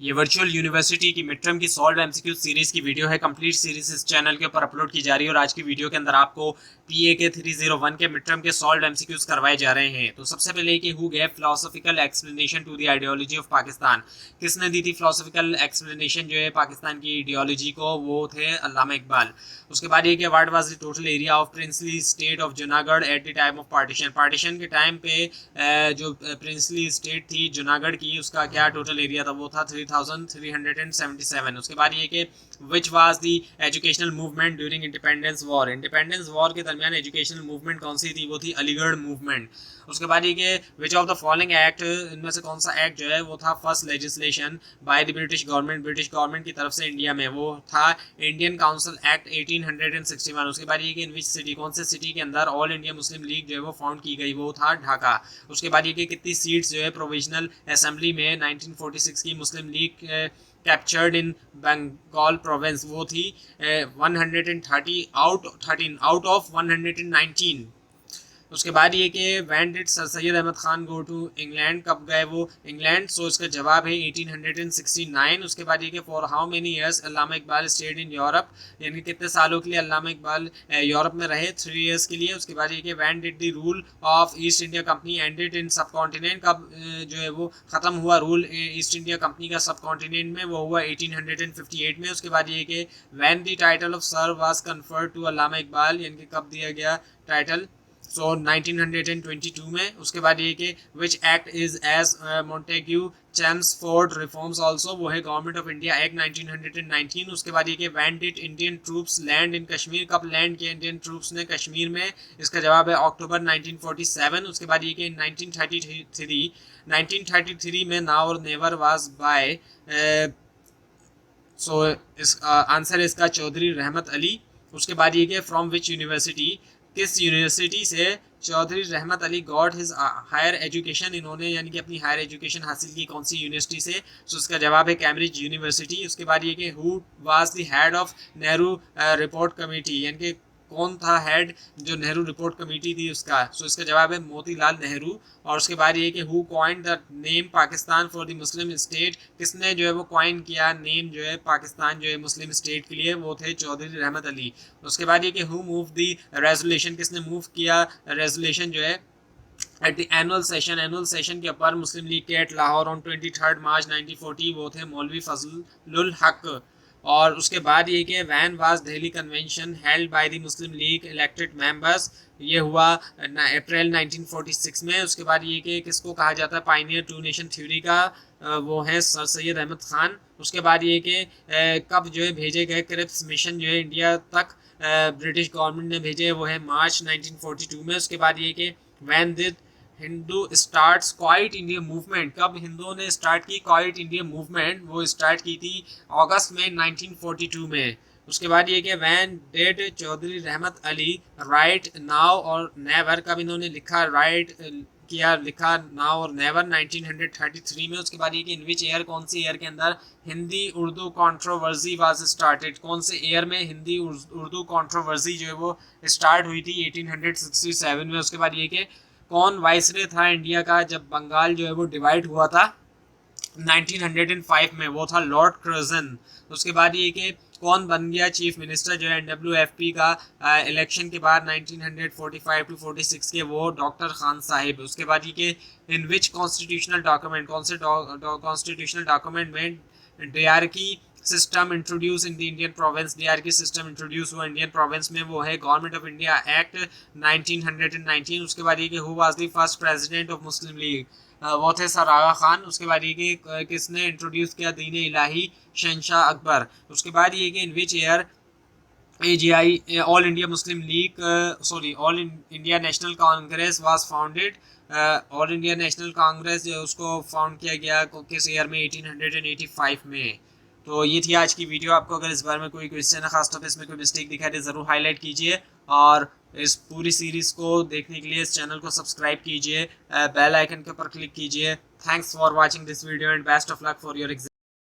ये virtual university की mid term की सॉल्व एमसीक्यू सीरीज की वीडियो है। कंप्लीट सीरीज इस चैनल के ऊपर अपलोड की जा रही है और आज की वीडियो के अंदर आपको पीए के 301 के मिड टर्म के सॉल्व एमसीक्यूज करवाए जा रहे हैं। तो सबसे पहले कि who gave philosophical explanation to the ideology of Pakistan, किसने दी थी फिलोसॉफिकल एक्सप्लेनेशन जो है पाकिस्तान की आइडियोलॉजी को, वो थे अल्लामा इकबाल। उसके बाद ये कि what was the total area of princely state of Junagadh at the time of partition, partition के टाइम पे जो प्रिंसली स्टेट थी जूनागढ़ की, उसका क्या टोटल एरिया था, वो था 3377। उसके बाद ये कि which was the educational movement during independence war, independence war के दरमियान एजुकेशनल मूवमेंट कौन सी थी, वो थी अलीगढ़ मूवमेंट। उसके बाद ये कि which of the following act, इनमें से कौन सा एक्ट जो है वो था first legislation by the British government, British government की तरफ से इंडिया में, वो था इंडियन काउंसिल एक्ट 1861। उसके बाद ये कि इन विच सिटी, कौन से सिटी के अंदर ऑल इंडिया मुस्लिम लीग जो है वो फाउंड की गई, वो था ढाका। उसके बाद ये कि कितनी सीट्स जो है प्रोविजनल असेंबली में 1946 की Muslim League captured in Bengal province, वो थी 130 आउट ऑफ 119। उसके बाद ये कि when did sir Syed Ahmad Khan go to England, कब गए वो इंग्लैंड, सो इसका जवाब है 1869। उसके बाद ये कि for how many years Allama Iqbal stayed in Europe, यानी कितने सालों के लिए अल्लामा इकबाल यूरोप में रहे, 3 ईयर्स के लिए। उसके बाद ये कि when did the rule of east India company ended in सब कॉन्टिनेंट, कब जो है वो ख़त्म हुआ रूल ईस्ट इंडिया कंपनी का सब कॉन्टिनेंट में, वो हुआ 1858 में। उसके बाद ये कि when the title of sir was conferred to Allama Iqbal, यानी कि कब दिया गया टाइटल, सो 1922 में। उसके बाद ये कि which act is as Montagu Chelmsford reforms also, वो है गवर्नमेंट ऑफ इंडिया एक्ट 1919। उसके बाद ये कि when did Indian troops land in Kashmir, कब लैंड किया इंडियन ट्रूप्स ने कश्मीर में, इसका जवाब है अक्टूबर 1947। उसके बाद ये कि 1933 में नाउ और नेवर वाज बाय, सो इस आंसर है इसका चौधरी रहमत अली। उसके बाद ये कि फ्रॉम विच यूनिवर्सिटी, किस यूनिवर्सिटी से Chaudhry Rahmat Ali got his higher education, इन्होंने यानी कि अपनी हायर एजुकेशन हासिल की कौन सी यूनिवर्सिटी से, सो इसका जवाब है कैम्ब्रिज यूनिवर्सिटी। उसके बाद ये कि who was the head of Nehru report committee, यानी कि कौन था हेड जो नेहरू रिपोर्ट कमेटी थी उसका, सो इसका जवाब है मोतीलाल नेहरू। और उसके बाद ये कि who coined the name Pakistan for the Muslim state, किसने जो है वो कॉइन किया नेम जो है पाकिस्तान जो है मुस्लिम स्टेट के लिए, वो थे चौधरी रहमत अली। उसके बाद ये कि हु मूव द रेजोल्यूशन, किसने मूव किया रेजोल्यूशन जो है एट द एनुअल सेशन के ऊपर मुस्लिम लीग के एट लाहौर ऑन 23 मार्च 1940, वो थे मौलवी फजलुल हक। और उसके बाद ये कि when was Delhi convention held by the Muslim League elected members, ये हुआ अप्रैल 1946 में। उसके बाद ये कि किसको कहा जाता है पायनियर टू नेशन थ्योरी का, वो है सर सैयद अहमद खान। उसके बाद ये कि कब जो है भेजे गए क्रिप्स मिशन जो है इंडिया तक, ब्रिटिश गवर्नमेंट ने भेजे, वो है मार्च 1942 में। उसके बाद ये कि when did Hindu start quite India movement, कब हिंदुओं ने स्टार्ट की क्वाइट इंडिया मूवमेंट, वो स्टार्ट की थी अगस्त में 1942 में। उसके बाद ये कि van dead Chaudhary Rahmat Ali right now और नेवर, कब इन्होंने लिखा राइट किया लिखा नाउ और नेवर, 1933 में। उसके बाद ये कि इन विच ईयर, कौन सी ईयर के अंदर Hindi Urdu controversy was started, कौन से ईयर में हिंदी उर्दू कंट्रोवर्सी जो है वो स्टार्ट हुई थी, 1867 में। उसके बाद ये कि कौन वाइसरे था इंडिया का जब बंगाल जो है वो डिवाइड हुआ था 1905 में, वो था लॉर्ड कर्जन। उसके बाद ये कि कौन बन गया चीफ मिनिस्टर जो है एनडब्ल्यूएफपी का इलेक्शन के बाद 1945 टू 46 के, वो डॉक्टर खान साहिब। उसके बाद ये कि इन विच कॉन्स्टिट्यूशनल डॉक्यूमेंट, कौन से कॉन्स्टिट्यूशनल डॉक्यूमेंट में diarchy system introduce in the Indian province, diarchy system introduce हुआ इंडियन प्रोविंस में, वो है गवर्नमेंट ऑफ इंडिया एक्ट 1919। उसके बाद ये कि who was the first president of Muslim league, वो थे सर आगा खान। उसके बाद ये कि किसने इंट्रोड्यूस किया दीन इलाही, शहनशाह अकबर। उसके बाद ये कि in which year AGI All India Muslim League sorry All India National Congress was founded, All India National Congress उसको फाउंड किया गया किस ईयर में, 1885 में। तो ये थी आज की वीडियो। आपको अगर इस बारे में कोई क्वेश्चन है, खासतौर पर इसमें कोई मिस्टेक दिखाई दे, ज़रूर हाईलाइट कीजिए। और इस पूरी सीरीज को देखने के लिए इस चैनल को सब्सक्राइब कीजिए, बेल आइकन के ऊपर क्लिक कीजिए। Thanks for watching this video and best of luck for your exam.